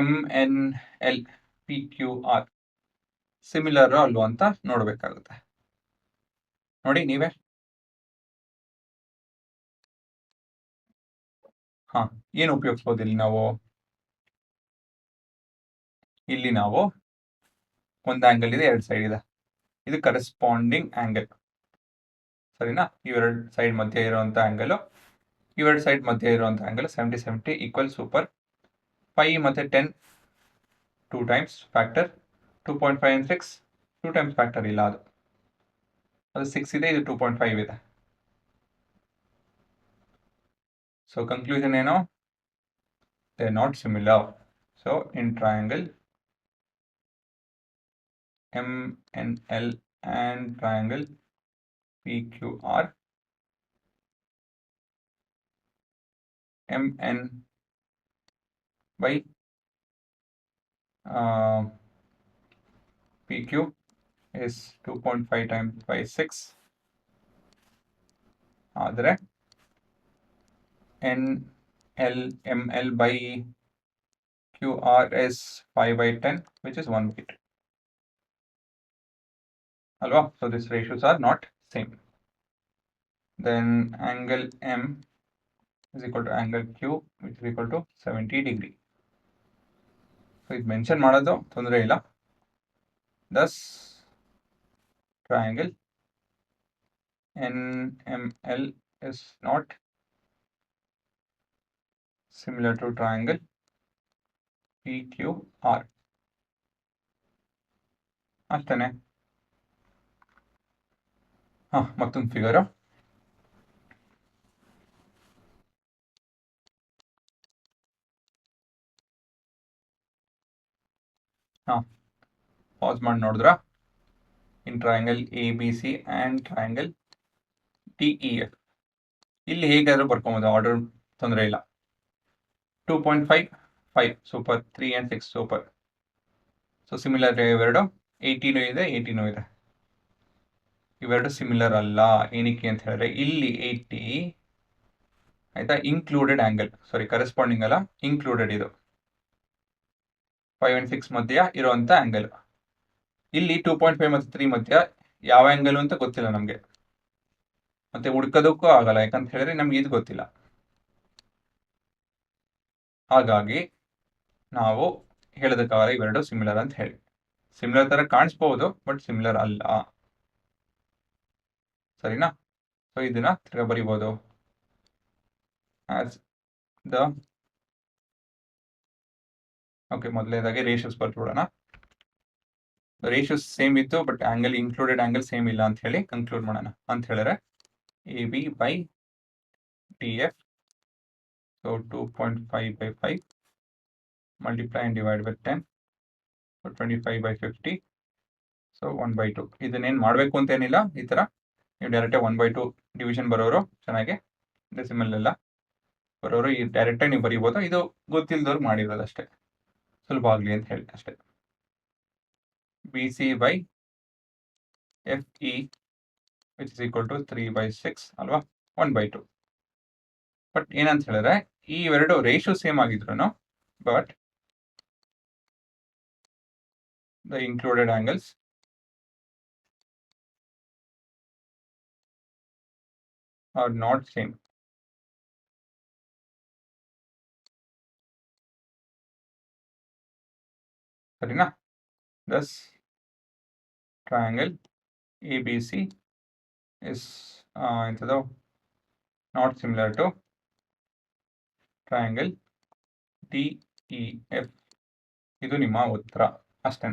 MNL PQR similar ಅಲ್ವಾ ಅಂತ ನೋಡ್ಬೇಕಾಗುತ್ತೆ. ನೋಡಿ ನೀವೇ. ಏನು ಉಪಯೋಗಿಸ್ಬೋದು ಇಲ್ಲಿ ನಾವು ಒಂದು ಆಂಗಲ್ ಇದೆ, ಎರಡು ಸೈಡ್ ಇದೆ, ಇದು ಕರೆಸ್ಪಾಂಡಿಂಗ್ ಆಂಗಲ್, ಸರಿನಾ? ಇವೆರಡು ಸೈಡ್ ಮಧ್ಯೆ ಇರುವಂತ ಆಂಗಲ್, ಇವೆರಡು ಸೈಡ್ ಮಧ್ಯೆ ಇರುವಂತ ಆಂಗಲ್ 70 ಈಕ್ವಲ್ ಸೂಪರ್. 5 ಮತ್ತೆ 10 2 times factor, 2.5 and 6 2 times factor ಇಲ್ಲ, ಅದು 6 ಇದೆ, ಇದು 2.5 ಇದೆ. ಸೊ ಕನ್ಕ್ಲೂಷನ್ ಏನು? They are not similar. So in triangle MNL and triangle PQR, MN by PQ is 2.5 times by 6. ಆದರೆ ML by QR is 5 by 10, which is 1 by 2. Alva? So these ratios are not same. Then angle M is equal to angle Q, which is equal to 70 degree. So ಇದು mention ಮಾಡೋದು ತೊಂದರೆ ಇಲ್ಲ. Thus triangle NML is not similar to triangle PQR. ಅಷ್ಟೇನೆ. ಮತ್ತೊಂದು figure. Pass ಮಾಡಿ ನೋಡಿದ್ರ, in triangle ABC and triangle TEF, ಇಲ್ಲಿ ಹೇಗಾದ್ರೂ ಬರ್ಕೊಬೋದು, ಆರ್ಡರ್ ತೊಂದರೆ ಇಲ್ಲ. 2.5 5 super, 3 and 6 super. So similar ಇವೆರಡು, 80 ಇದೆ, 80 ಇದೆ. ಇವೆರಡು ಸಿಮಿಲರ್ ಅಲ್ಲ. ಏನಕ್ಕೆ ಅಂತ ಹೇಳಿದ್ರೆ ಇಲ್ಲಿ 80 ಆಯ್ತಾ, ಇನ್ಕ್ಲೂಡೆಡ್ ಆಂಗಲ್, ಸಾರಿ ಕರೆಸ್ಪಾಂಡಿಂಗ್ ಅಲ್ಲ, ಇನ್ಕ್ಲೂಡೆಡ್, ಇದು 5 and 6 ಮಧ್ಯ ಇರುವಂತ ಆಂಗಲ್. ಇಲ್ಲಿ 2.5 ಮತ್ತು 3 ಮಧ್ಯ ಯಾವ ಆಂಗಲ್ ಅಂತ ಗೊತ್ತಿಲ್ಲ ನಮ್ಗೆ, ಮತ್ತೆ ಹುಡ್ಕೋದಕ್ಕೂ ಆಗಲ್ಲ, ಯಾಕಂತ ಹೇಳಿದ್ರೆ ನಮ್ಗೆ ಇದು ಗೊತ್ತಿಲ್ಲ. ಹಾಗಾಗಿ ನಾವು ಹೇಳೋದಕ್ಕಾಗಲ್ಲ ಇವೆರಡು ಸಿಮಿಲರ್ ಅಂತ ಹೇಳಿ. ಸಿಮಿಲರ್ ತರ ಕಾಣಿಸ್ಬಹುದು, ಬಟ್ ಸಿಮಿಲರ್ ಅಲ್ಲ, ಸರಿನಾ? ಸೊ ಇದನ್ನ ತಿರ್ಗಾ ಬರಿಬಹುದು ಆಸ್ ದ, ಓಕೆ, ಮೊದಲನೇದಾಗಿ ರೇಷಿಯೋಸ್ ಬರ್ಬಿಡೋಣ. ರೇಷಿಯೋಸ್ ಸೇಮ್ ಇತ್ತು, but angle, included angle same ಇಲ್ಲ ಅಂತ ಹೇಳಿ ಕನ್ಕ್ಲೂಡ್ ಮಾಡೋಣ. ಅಂತ ಹೇಳಿದ್ರೆ AB by TF, so 2.5 by 5 multiply and divide by 10, so 25 by 50, so 1 by 2. ಇದನ್ನೇನು ಮಾಡಬೇಕು ಅಂತ ಏನಿಲ್ಲ, ಈ ಥರ ನೀವು ಡೈರೆಕ್ಟಾಗಿ 1 by 2 ಡಿವಿಷನ್ ಬರೋರು ಚೆನ್ನಾಗಿ, ಡೆಸಿಮಲ್ ಎಲ್ಲ ಬರೋರು ಈ ಡೈರೆಕ್ಟಾಗಿ ನೀವು ಬರೀಬೋದು. ಇದು ಗೊತ್ತಿಲ್ಲದವ್ರು ಮಾಡಿರೋದು ಅಷ್ಟೇ, ಸುಲಭ ಆಗಲಿ ಅಂತ ಹೇಳಿ ಅಷ್ಟೇ. BC by FE which is equal to 3 by 6 ಅಲ್ವಾ, 1 by 2. ಬಟ್ ಏನಂತ ಹೇಳಿದ್ರೆ ಈ ಎರಡು ರೇಷಿಯೋ ಸೇಮ್ ಆಗಿದ್ರು, but the included angles are not same. ಸರಿನಾ? Thus triangle ABC is not similar to triangle DEF. ಇದು ನಿಮ್ಮ ಉತ್ತರ ಅಷ್ಟೇ.